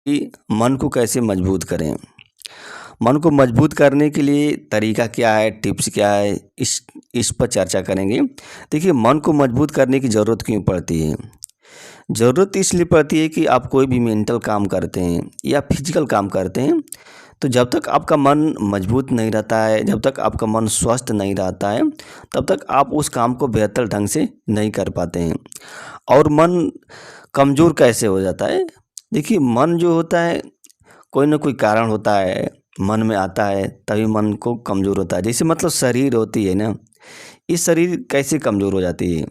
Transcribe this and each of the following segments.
कि मन को कैसे मजबूत करें? मन को मजबूत करने के लिए तरीका क्या है, टिप्स क्या है, इस पर चर्चा करेंगे। देखिए, मन को मजबूत करने की ज़रूरत क्यों पड़ती है? ज़रूरत इसलिए पड़ती है कि आप कोई भी मेंटल काम करते हैं या फिज़िकल काम करते हैं, तो जब तक आपका मन मजबूत नहीं रहता है, जब तक आपका मन स्वस्थ नहीं रहता है, तब तक आप उस काम को बेहतर ढंग से नहीं कर पाते हैं। और मन कमज़ोर कैसे हो जाता है? देखिए, मन जो होता है कोई ना कोई कारण होता है, मन में आता है तभी मन को कमज़ोर होता है। जैसे मतलब शरीर होती है ना, ये शरीर कैसे कमज़ोर हो जाती है?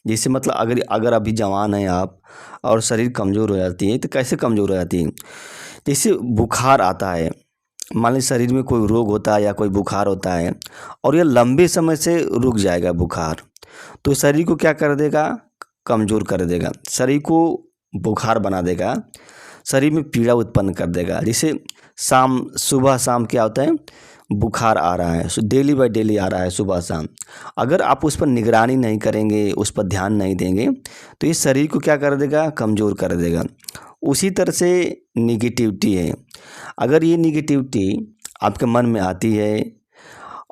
जैसे मतलब अगर अगर अभी जवान हैं आप और शरीर कमज़ोर हो जाती है, तो कैसे कमज़ोर हो जाती है? जैसे बुखार आता है, मान लीजिए शरीर में कोई रोग होता है या कोई बुखार होता है और ये लंबे समय से रुक जाएगा बुखार, तो शरीर को क्या कर देगा? कमज़ोर कर देगा। शरीर को बुखार बना देगा, शरीर में पीड़ा उत्पन्न कर देगा। जैसे सुबह शाम क्या होता है? बुखार आ रहा है, डेली बाय डेली आ रहा है सुबह शाम। अगर आप उस पर निगरानी नहीं करेंगे, उस पर ध्यान नहीं देंगे, तो ये शरीर को क्या कर देगा? कमज़ोर कर देगा। उसी तरह से नेगेटिविटी है। अगर ये नेगेटिविटी आपके मन में आती है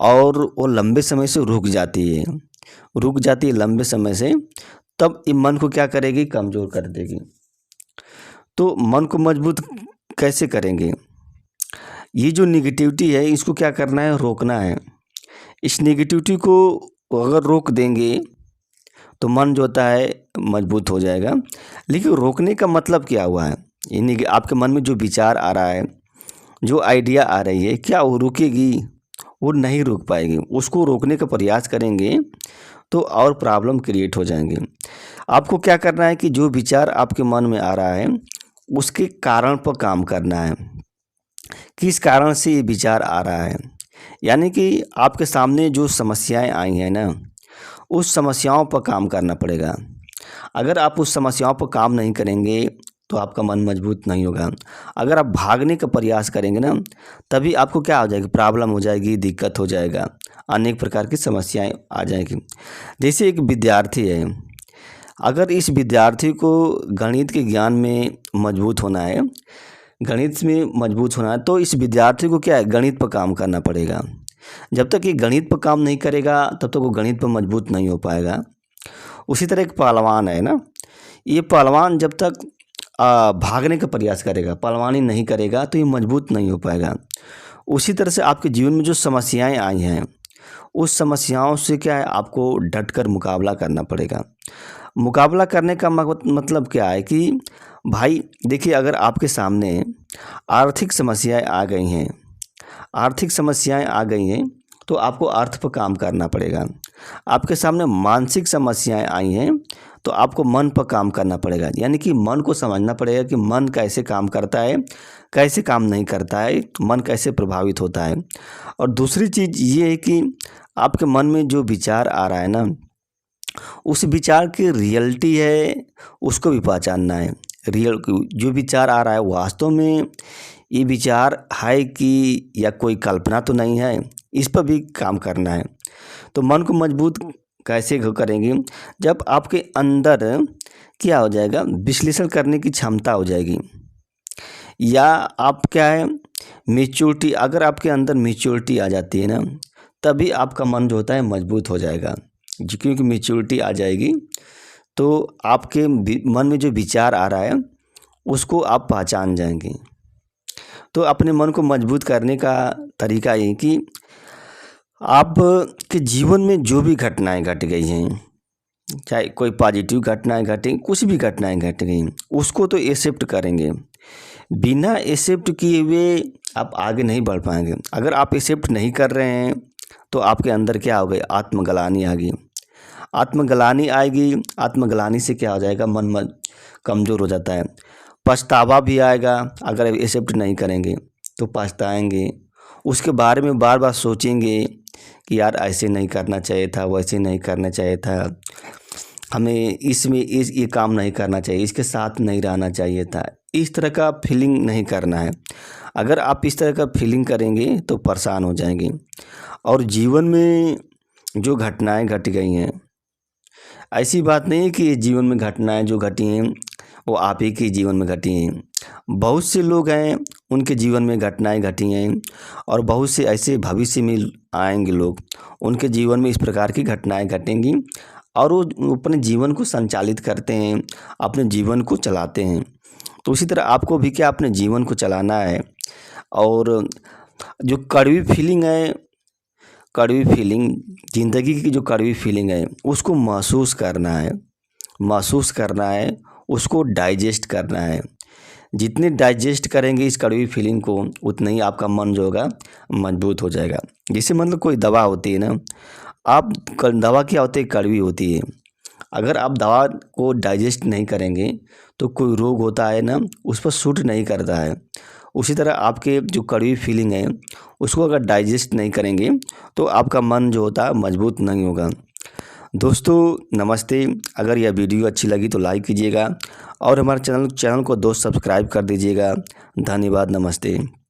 और वो लंबे समय से रुक जाती है लंबे समय से, तब ये मन को क्या करेगी? कमज़ोर कर देगी। तो मन को मजबूत कैसे करेंगे? ये जो नेगेटिविटी है इसको क्या करना है? रोकना है। इस नेगेटिविटी को अगर रोक देंगे तो मन जो होता है मजबूत हो जाएगा। लेकिन रोकने का मतलब क्या हुआ है? यानी कि आपके मन में जो विचार आ रहा है, जो आइडिया आ रही है, क्या वो रुकेगी? वो नहीं रुक पाएगी। उसको रोकने का प्रयास करेंगे तो और प्रॉब्लम क्रिएट हो जाएंगे। आपको क्या करना है कि जो विचार आपके मन में आ रहा है उसके कारण पर काम करना है। किस कारण से ये विचार आ रहा है? यानी कि आपके सामने जो समस्याएं आई हैं ना, उस समस्याओं पर काम करना पड़ेगा। अगर आप उस समस्याओं पर काम नहीं करेंगे तो आपका मन मजबूत नहीं होगा। अगर आप भागने का प्रयास करेंगे ना, तभी आपको क्या हो जाएगी? प्रॉब्लम हो जाएगी, दिक्कत हो जाएगा, अनेक प्रकार की समस्याएं आ जाएगी। जैसे एक विद्यार्थी है, अगर इस विद्यार्थी को गणित के ज्ञान में मजबूत होना है, तो इस विद्यार्थी को क्या है? गणित पर काम करना पड़ेगा। जब तक ये गणित पर काम नहीं करेगा तब तक वो गणित पर मजबूत नहीं हो पाएगा। उसी तरह एक पहलवान है ना, ये पहलवान जब तक भागने का प्रयास करेगा, पहलवानी नहीं करेगा तो ये मजबूत नहीं हो पाएगा। उसी तरह से आपके जीवन में जो समस्याएं आई हैं, उस समस्याओं से क्या है? आपको डटकर मुकाबला करना पड़ेगा। मुकाबला करने का मतलब क्या है कि भाई देखिए, अगर आपके सामने आर्थिक समस्याएं आ गई हैं, तो आपको अर्थ पर काम करना पड़ेगा। आपके सामने मानसिक समस्याएं आई हैं तो आपको मन पर काम करना पड़ेगा। यानी कि मन को समझना पड़ेगा कि मन कैसे काम करता है, कैसे काम नहीं करता है, मन कैसे प्रभावित होता है। और दूसरी चीज़ ये है कि आपके मन में जो विचार आ रहा है ना, उस विचार की रियलिटी है, उसको भी पहचानना है। जो विचार आ रहा है वास्तव में ये विचार है कि या कोई कल्पना तो नहीं है, इस पर भी काम करना है। तो मन को मजबूत कैसे करेंगे? जब आपके अंदर क्या हो जाएगा? विश्लेषण करने की क्षमता हो जाएगी, या आप क्या है? मैच्योरिटी, अगर आपके अंदर मैच्योरिटी आ जाती है ना, तभी आपका मन जो होता है मजबूत हो जाएगा। क्योंकि मैच्योरिटी आ जाएगी तो आपके मन में जो विचार आ रहा है उसको आप पहचान जाएंगे। तो अपने मन को मजबूत करने का तरीका ये कि आप के जीवन में जो भी घटनाएं घट गई हैं, चाहे कोई पॉजिटिव घटनाएं घटें, कुछ भी घटनाएं घट गई, उसको तो एक्सेप्ट करेंगे। बिना एक्सेप्ट किए हुए आप आगे नहीं बढ़ पाएंगे। अगर आप एक्सेप्ट नहीं कर रहे हैं तो आपके अंदर क्या हो गई? आत्मग्लानि आ गई। आत्मग्लानि आएगी, आत्मग्लानि से क्या हो जाएगा? मन कमज़ोर हो जाता है। पछतावा भी आएगा, अगर एक्सेप्ट नहीं करेंगे तो पछताएंगे, उसके बारे में बार बार सोचेंगे कि यार ऐसे नहीं करना चाहिए था, वैसे नहीं करना चाहिए था, हमें ये काम नहीं करना चाहिए, इसके साथ नहीं रहना चाहिए था। इस तरह का फीलिंग नहीं करना है। अगर आप इस तरह का फीलिंग करेंगे तो परेशान हो जाएंगे। और जीवन में जो घटनाएं घट गई हैं, ऐसी बात नहीं है कि जीवन में घटनाएं जो घटी हैं वो आप ही के जीवन में घटी हैं। बहुत से लोग हैं, उनके जीवन में घटनाएं घटी हैं, और बहुत से ऐसे भविष्य में आएंगे लोग, उनके जीवन में इस प्रकार की घटनाएं घटेंगी और वो अपने जीवन को संचालित करते हैं, अपने जीवन को चलाते हैं। तो उसी तरह आपको भी क्या अपने जीवन को चलाना है, और जो कड़वी फीलिंग है, कड़वी फीलिंग, ज़िंदगी की जो कड़वी फीलिंग है उसको महसूस करना है, महसूस करना है, उसको डाइजेस्ट करना है। जितने डाइजेस्ट करेंगे इस कड़वी फीलिंग को, उतना ही आपका मन जो होगा मजबूत हो जाएगा। जैसे मतलब कोई दवा होती है ना, आप दवा क्या होती है, कड़वी होती है। अगर आप दवा को डाइजेस्ट नहीं करेंगे तो कोई रोग होता है ना, उस पर सूट नहीं करता है। उसी तरह आपके जो कड़वी फीलिंग है उसको अगर डाइजेस्ट नहीं करेंगे तो आपका मन जो होता है मजबूत नहीं होगा। दोस्तों नमस्ते, अगर यह वीडियो अच्छी लगी तो लाइक कीजिएगा और हमारे चैनल को दोस्त सब्सक्राइब कर दीजिएगा। धन्यवाद, नमस्ते।